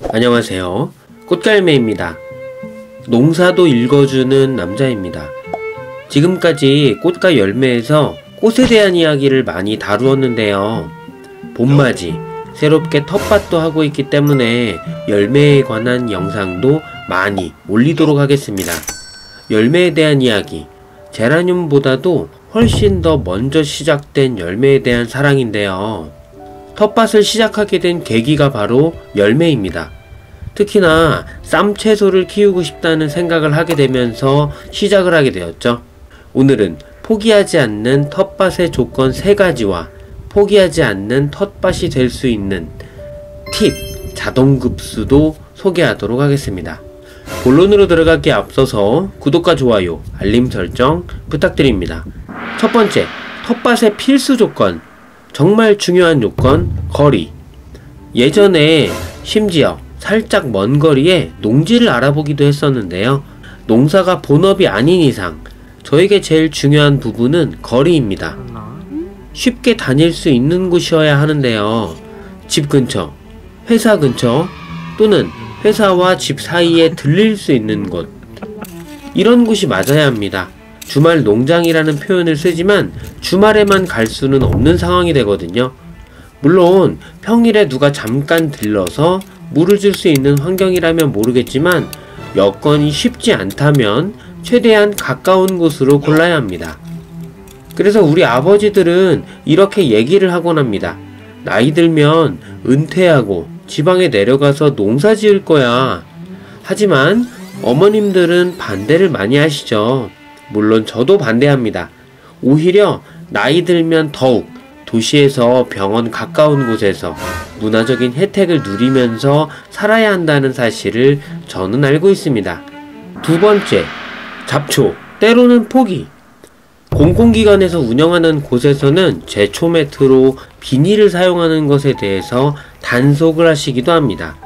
안녕하세요. 꽃갈매입니다. 농사도 읽어주는 남자입니다. 지금까지 꽃과 열매에서 꽃에 대한 이야기를 많이 다루었는데요. 봄맞이, 새롭게 텃밭도 하고 있기 때문에 열매에 관한 영상도 많이 올리도록 하겠습니다. 열매에 대한 이야기, 제라늄보다도 훨씬 더 먼저 시작된 열매에 대한 사랑인데요. 텃밭을 시작하게 된 계기가 바로 열매입니다. 특히나 쌈채소를 키우고 싶다는 생각을 하게 되면서 시작을 하게 되었죠. 오늘은 포기하지 않는 텃밭의 조건 3가지와 포기하지 않는 텃밭이 될 수 있는 팁, 자동급수도 소개하도록 하겠습니다. 본론으로 들어가기에 앞서서 구독과 좋아요, 알림 설정 부탁드립니다. 첫 번째, 텃밭의 필수 조건, 정말 중요한 요건, 거리. 예전에 심지어 살짝 먼 거리에 농지를 알아보기도 했었는데요. 농사가 본업이 아닌 이상 저에게 제일 중요한 부분은 거리입니다. 쉽게 다닐 수 있는 곳이어야 하는데요. 집 근처, 회사 근처, 또는 회사와 집 사이에 들릴 수 있는 곳, 이런 곳이 맞아야 합니다. 주말 농장이라는 표현을 쓰지만 주말에만 갈 수는 없는 상황이 되거든요. 물론 평일에 누가 잠깐 들러서 물을 줄 수 있는 환경이라면 모르겠지만 여건이 쉽지 않다면 최대한 가까운 곳으로 골라야 합니다. 그래서 우리 아버지들은 이렇게 얘기를 하곤 합니다. 나이 들면 은퇴하고 지방에 내려가서 농사 지을 거야. 하지만 어머님들은 반대를 많이 하시죠. 물론 저도 반대합니다. 오히려 나이 들면 더욱 도시에서 병원 가까운 곳에서 문화적인 혜택을 누리면서 살아야 한다는 사실을 저는 알고 있습니다. 두 번째, 잡초, 때로는 포기. 공공기관에서 운영하는 곳에서는 제초 매트로 비닐을 사용하는 것에 대해서 단속을 하시기도 합니다.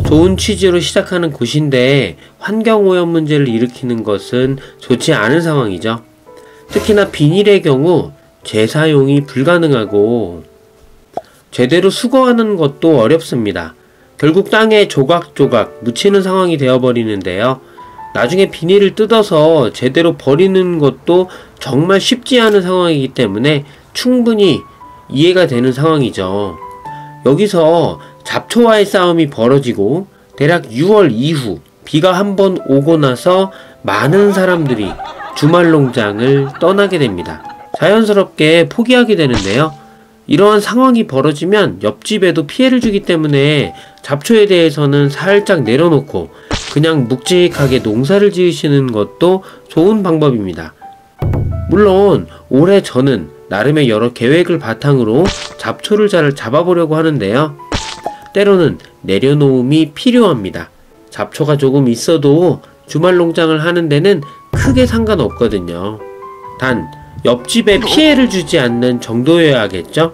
좋은 취지로 시작하는 곳인데 환경오염 문제를 일으키는 것은 좋지 않은 상황이죠. 특히나 비닐의 경우 재사용이 불가능하고 제대로 수거하는 것도 어렵습니다. 결국 땅에 조각조각 묻히는 상황이 되어버리는데요. 나중에 비닐을 뜯어서 제대로 버리는 것도 정말 쉽지 않은 상황이기 때문에 충분히 이해가 되는 상황이죠. 여기서 잡초와의 싸움이 벌어지고 대략 6월 이후 비가 한번 오고 나서 많은 사람들이 주말 농장을 떠나게 됩니다. 자연스럽게 포기하게 되는데요. 이러한 상황이 벌어지면 옆집에도 피해를 주기 때문에 잡초에 대해서는 살짝 내려놓고 그냥 묵직하게 농사를 지으시는 것도 좋은 방법입니다. 물론 올해 저는 나름의 여러 계획을 바탕으로 잡초를 잘 잡아보려고 하는데요. 때로는 내려놓음이 필요합니다. 잡초가 조금 있어도 주말 농장을 하는 데는 크게 상관없거든요. 단 옆집에 피해를 주지 않는 정도여야겠죠?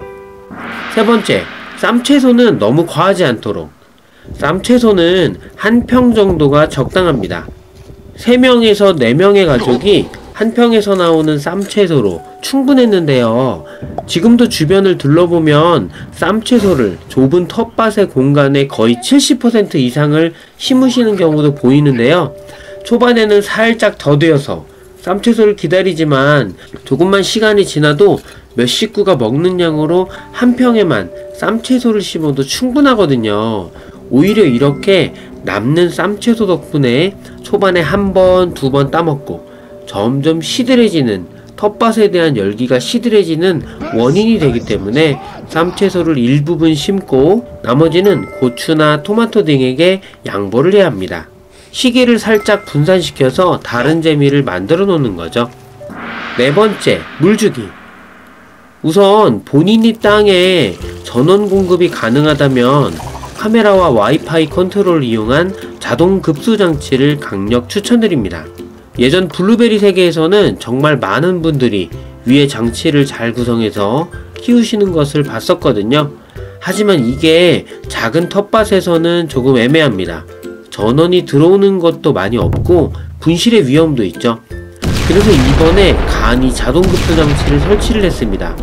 세 번째, 쌈채소는 너무 과하지 않도록. 쌈채소는 한 평 정도가 적당합니다. 3명에서 4명의 가족이 한 평에서 나오는 쌈채소로 충분했는데요. 지금도 주변을 둘러보면 쌈채소를 좁은 텃밭의 공간에 거의 70% 이상을 심으시는 경우도 보이는데요. 초반에는 살짝 더뎌서 쌈채소를 기다리지만 조금만 시간이 지나도 몇 식구가 먹는 양으로 한 평에만 쌈채소를 심어도 충분하거든요. 오히려 이렇게 남는 쌈채소 덕분에 초반에 1번, 2번 따먹고 점점 시들해지는 텃밭에 대한 열기가 시들해지는 원인이 되기 때문에 쌈채소를 일부분 심고 나머지는 고추나 토마토 등에게 양보를 해야 합니다. 시기를 살짝 분산시켜서 다른 재미를 만들어 놓는 거죠. 네 번째, 물주기. 우선 본인이 땅에 전원 공급이 가능하다면 카메라와 와이파이 컨트롤을 이용한 자동 급수 장치를 강력 추천드립니다. 예전 블루베리 세계에서는 정말 많은 분들이 위에 장치를 잘 구성해서 키우시는 것을 봤었거든요. 하지만 이게 작은 텃밭에서는 조금 애매합니다. 전원이 들어오는 것도 많이 없고 분실의 위험도 있죠. 그래서 이번에 간이 자동급수 장치를 설치를 했습니다.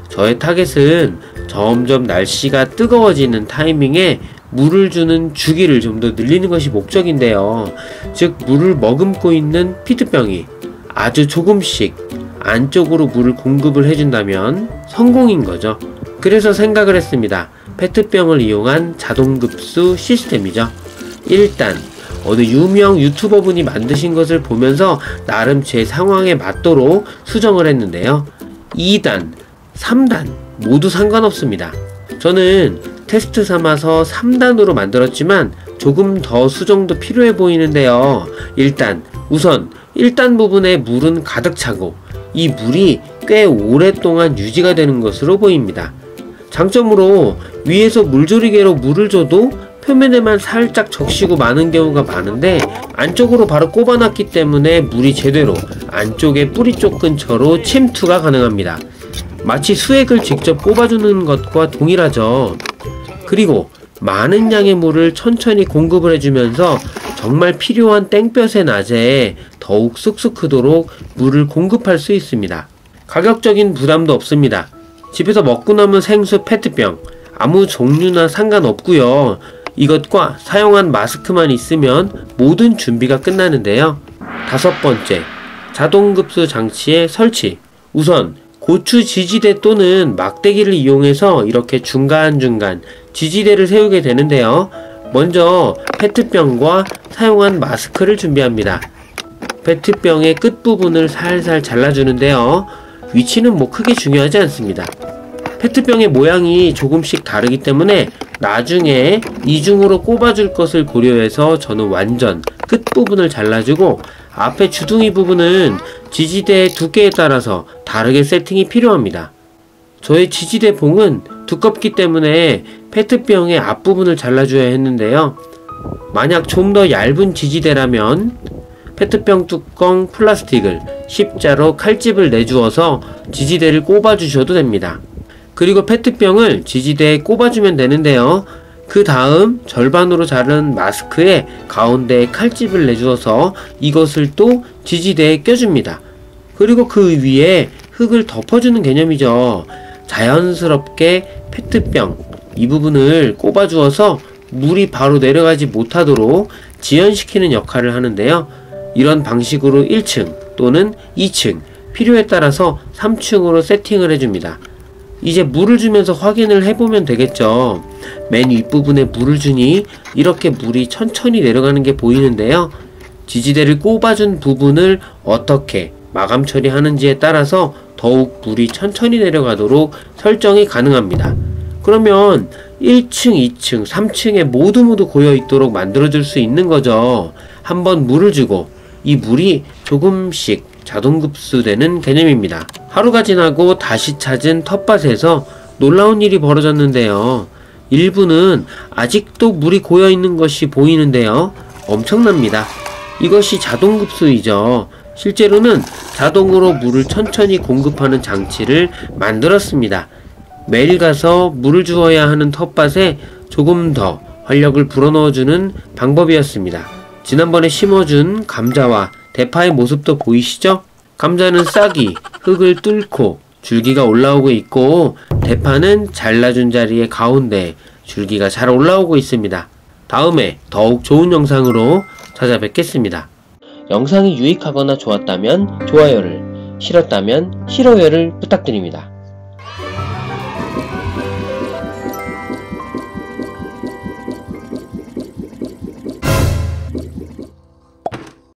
저의 타겟은 점점 날씨가 뜨거워지는 타이밍에 물을 주는 주기를 좀 더 늘리는 것이 목적인데요. 즉 물을 머금고 있는 페트병이 아주 조금씩 안쪽으로 물을 공급을 해준다면 성공인 거죠. 그래서 생각을 했습니다. 페트병을 이용한 자동급수 시스템이죠. 일단 어느 유명 유튜버 분이 만드신 것을 보면서 나름 제 상황에 맞도록 수정을 했는데요. 2단, 3단 모두 상관없습니다. 저는 테스트 삼아서 3단으로 만들었지만 조금 더 수정도 필요해 보이는데요. 일단 우선 1단 부분에 물은 가득 차고 이 물이 꽤 오랫동안 유지가 되는 것으로 보입니다. 장점으로 위에서 물조리개로 물을 줘도 표면에만 살짝 적시고 마는 경우가 많은데 안쪽으로 바로 꼽아놨기 때문에 물이 제대로 안쪽에 뿌리 쪽 근처로 침투가 가능합니다. 마치 수액을 직접 뽑아주는 것과 동일하죠. 그리고 많은 양의 물을 천천히 공급을 해주면서 정말 필요한 땡볕의 낮에 더욱 쑥쑥 크도록 물을 공급할 수 있습니다. 가격적인 부담도 없습니다. 집에서 먹고 남은 생수 페트병 아무 종류나 상관없고요. 이것과 사용한 마스크만 있으면 모든 준비가 끝나는데요. 5번째, 자동급수 장치의 설치. 우선 고추 지지대 또는 막대기를 이용해서 이렇게 중간중간 지지대를 세우게 되는데요. 먼저 페트병과 사용한 마스크를 준비합니다. 페트병의 끝부분을 살살 잘라주는데요. 위치는 크게 중요하지 않습니다. 페트병의 모양이 조금씩 다르기 때문에 나중에 이중으로 꼽아줄 것을 고려해서 저는 완전 끝부분을 잘라주고 앞에 주둥이 부분은 지지대의 두께에 따라서 다르게 세팅이 필요합니다. 저의 지지대 봉은 두껍기 때문에 페트병의 앞부분을 잘라줘야 했는데요. 만약 좀 더 얇은 지지대라면 페트병 뚜껑 플라스틱을 십자로 칼집을 내주어서 지지대를 꼽아주셔도 됩니다. 그리고 페트병을 지지대에 꼽아주면 되는데요. 그 다음 절반으로 자른 마스크에 가운데에 칼집을 내주어서 이것을 또 지지대에 껴줍니다. 그리고 그 위에 흙을 덮어주는 개념이죠. 자연스럽게 페트병 이 부분을 꼽아주어서 물이 바로 내려가지 못하도록 지연시키는 역할을 하는데요. 이런 방식으로 1층 또는 2층, 필요에 따라서 3층으로 세팅을 해줍니다. 이제 물을 주면서 확인을 해보면 되겠죠. 맨 윗부분에 물을 주니 이렇게 물이 천천히 내려가는 게 보이는데요. 지지대를 꼽아준 부분을 어떻게 마감 처리하는지에 따라서 더욱 물이 천천히 내려가도록 설정이 가능합니다. 그러면 1층, 2층, 3층에 모두 고여 있도록 만들어줄 수 있는 거죠. 한번 물을 주고 이 물이 조금씩 자동급수되는 개념입니다. 하루가 지나고 다시 찾은 텃밭에서 놀라운 일이 벌어졌는데요. 일부는 아직도 물이 고여있는 것이 보이는데요. 엄청납니다. 이것이 자동급수이죠. 실제로는 자동으로 물을 천천히 공급하는 장치를 만들었습니다. 매일 가서 물을 주어야 하는 텃밭에 조금 더 활력을 불어넣어주는 방법이었습니다. 지난번에 심어준 감자와 대파의 모습도 보이시죠? 감자는 싹이 흙을 뚫고 줄기가 올라오고 있고 대파는 잘라준 자리의 가운데 줄기가 잘 올라오고 있습니다. 다음에 더욱 좋은 영상으로 찾아뵙겠습니다. 영상이 유익하거나 좋았다면 좋아요를, 싫었다면 싫어요를 부탁드립니다.